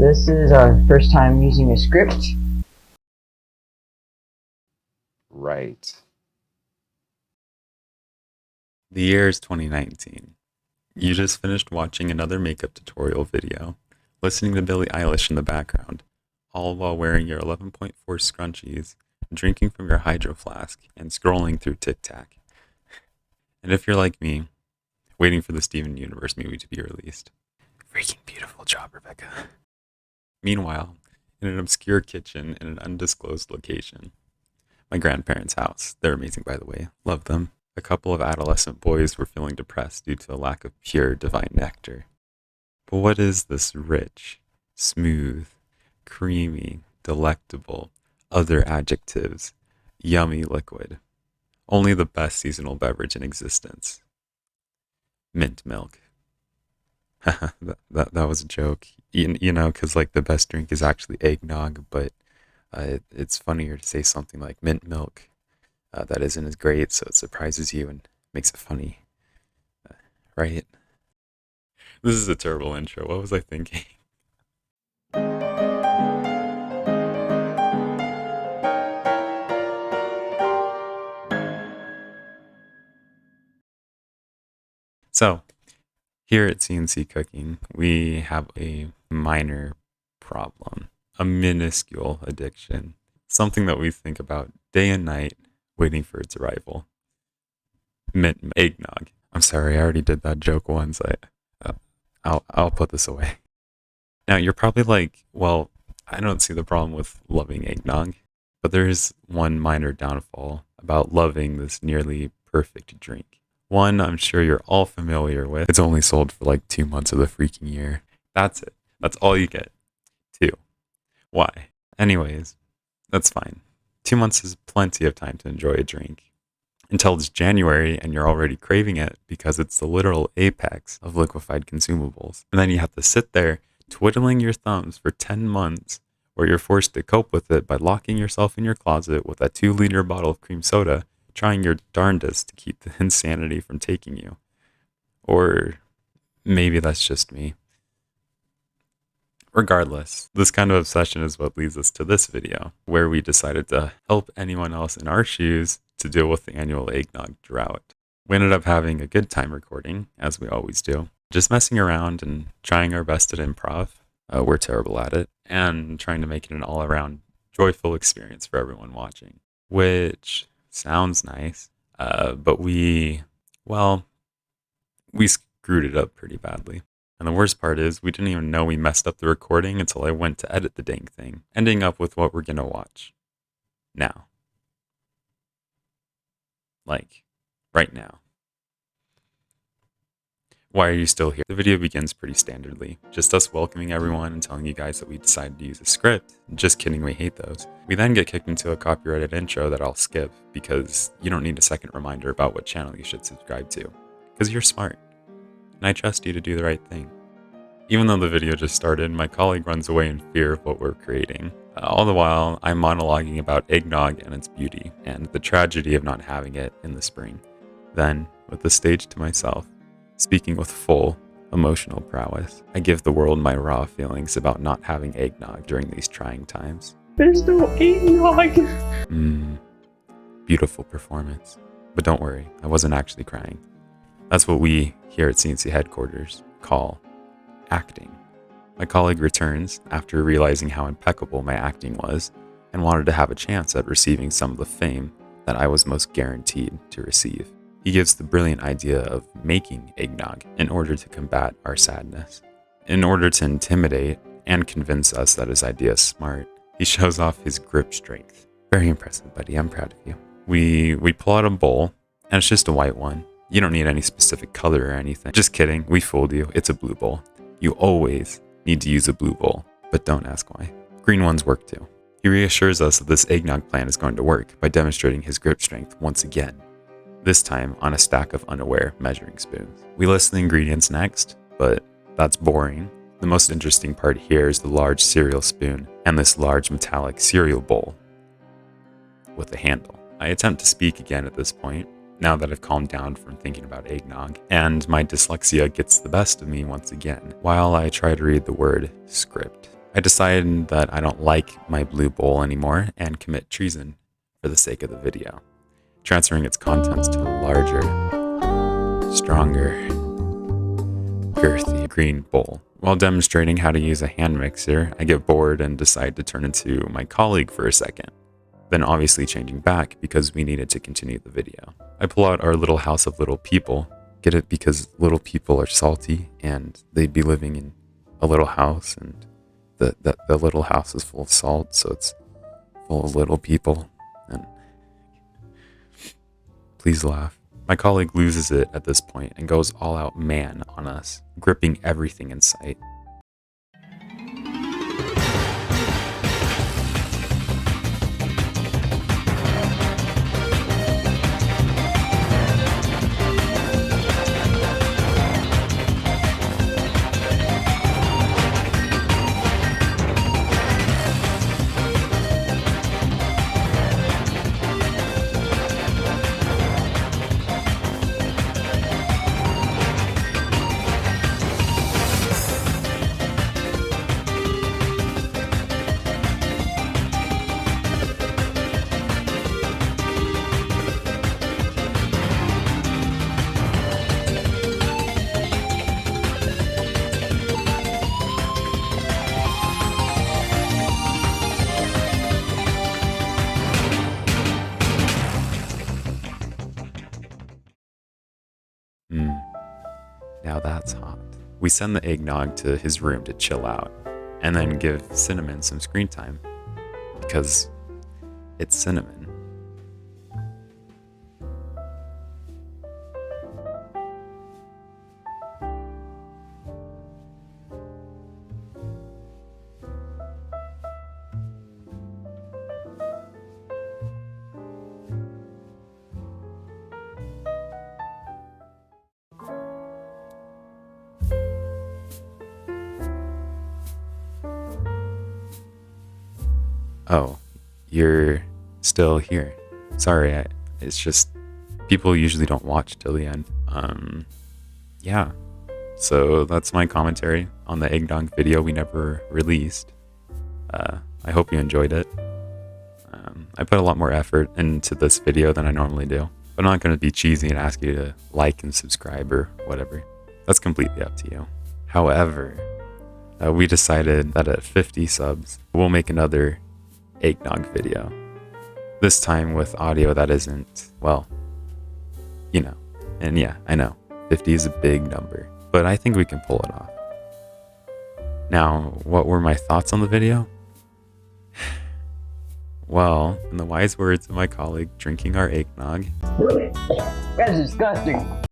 This is our first time using a script. Right. The year is 2019. You just finished watching another makeup tutorial video, listening to Billie Eilish in the background, all while wearing your 11.4 scrunchies, drinking from your hydro flask, and scrolling through TikTok. And if you're like me, waiting for the Steven Universe movie to be released. Freaking beautiful job, Rebecca. Meanwhile, in an obscure kitchen in an undisclosed location, my grandparents' house. They're amazing, by the way. Love them. A couple of adolescent boys were feeling depressed due to a lack of pure divine nectar. But what is this rich, smooth, creamy, delectable, other adjectives, yummy liquid? Only the best seasonal beverage in existence. Mint milk. that was a joke. You know, because like the best drink is actually eggnog, but it's funnier to say something like mint milk that isn't as great, so it surprises you and makes it funny, right? This is a terrible intro. What was I thinking? So, here at CNC Cooking, we have a minor problem, a minuscule addiction, something that we think about day and night, waiting for its arrival. Mint eggnog. I'm sorry, I already did that joke once. I'll put this away. Now you're probably like, well, I don't see the problem with loving eggnog, but there is one minor downfall about loving this nearly perfect drink. One, I'm sure you're all familiar with. It's only sold for like 2 months of the freaking year. That's it. That's all you get. 2. Why? Anyways, that's fine. 2 months is plenty of time to enjoy a drink. Until it's January and you're already craving it because it's the literal apex of liquefied consumables. And then you have to sit there twiddling your thumbs for 10 months where you're forced to cope with it by locking yourself in your closet with a 2-liter bottle of cream soda, trying your darndest to keep the insanity from taking you. Or maybe that's just me. Regardless, this kind of obsession is what leads us to this video, where we decided to help anyone else in our shoes to deal with the annual eggnog drought. We ended up having a good time recording, as we always do, just messing around and trying our best at improv. We're terrible at it, and trying to make it an all-around joyful experience for everyone watching, which sounds nice, but we screwed it up pretty badly. And the worst part is we didn't even know we messed up the recording until I went to edit the dang thing, ending up with what we're gonna watch now. Like, right now. Why are you still here? The video begins pretty standardly. Just us welcoming everyone and telling you guys that we decided to use a script. Just kidding, we hate those. We then get kicked into a copyrighted intro that I'll skip because you don't need a second reminder about what channel you should subscribe to. Because you're smart. And I trust you to do the right thing. Even though the video just started, my colleague runs away in fear of what we're creating. All the while, I'm monologuing about eggnog and its beauty, and the tragedy of not having it in the spring. Then, with the stage to myself, speaking with full emotional prowess, I give the world my raw feelings about not having eggnog during these trying times. There's no eggnog! Beautiful performance. But don't worry, I wasn't actually crying. That's what we, here at CNC headquarters, call acting. My colleague returns after realizing how impeccable my acting was and wanted to have a chance at receiving some of the fame that I was most guaranteed to receive. He gives the brilliant idea of making eggnog in order to combat our sadness. In order to intimidate and convince us that his idea is smart, he shows off his grip strength. Very impressive, buddy. I'm proud of you. We pull out a bowl, and it's just a white one. You don't need any specific color or anything. Just kidding, we fooled you. It's a blue bowl. You always need to use a blue bowl, but don't ask why. Green ones work too. He reassures us that this eggnog plan is going to work by demonstrating his grip strength once again, this time on a stack of unaware measuring spoons. We list the ingredients next, but that's boring. The most interesting part here is the large cereal spoon and this large metallic cereal bowl with a handle. I attempt to speak again at this point, now that I've calmed down from thinking about eggnog, and my dyslexia gets the best of me once again, while I try to read the word script. I decided that I don't like my blue bowl anymore and commit treason for the sake of the video, transferring its contents to a larger, stronger, girthy green bowl. While demonstrating how to use a hand mixer, I get bored and decide to turn into my colleague for a second, then obviously changing back because we needed to continue the video. I pull out our little house of little people. Get it? Because little people are salty and they'd be living in a little house, and the little house is full of salt, so it's full of little people. And please laugh. My colleague loses it at this point and goes all out man on us, gripping everything in sight. Now that's hot. We send the eggnog to his room to chill out, and then give Cinnamon some screen time, because it's Cinnamon. Oh, you're still here. Sorry, it's just people usually don't watch till the end. Yeah. So that's my commentary on the eggnog video we never released. I hope you enjoyed it. I put a lot more effort into this video than I normally do. But I'm not going to be cheesy and ask you to like and subscribe or whatever. That's completely up to you. However, we decided that at 50 subs, we'll make another eggnog video. This time with audio that isn't, well, you know. And yeah, I know, 50 is a big number, but I think we can pull it off. Now, what were my thoughts on the video? Well, in the wise words of my colleague drinking our eggnog, That's disgusting.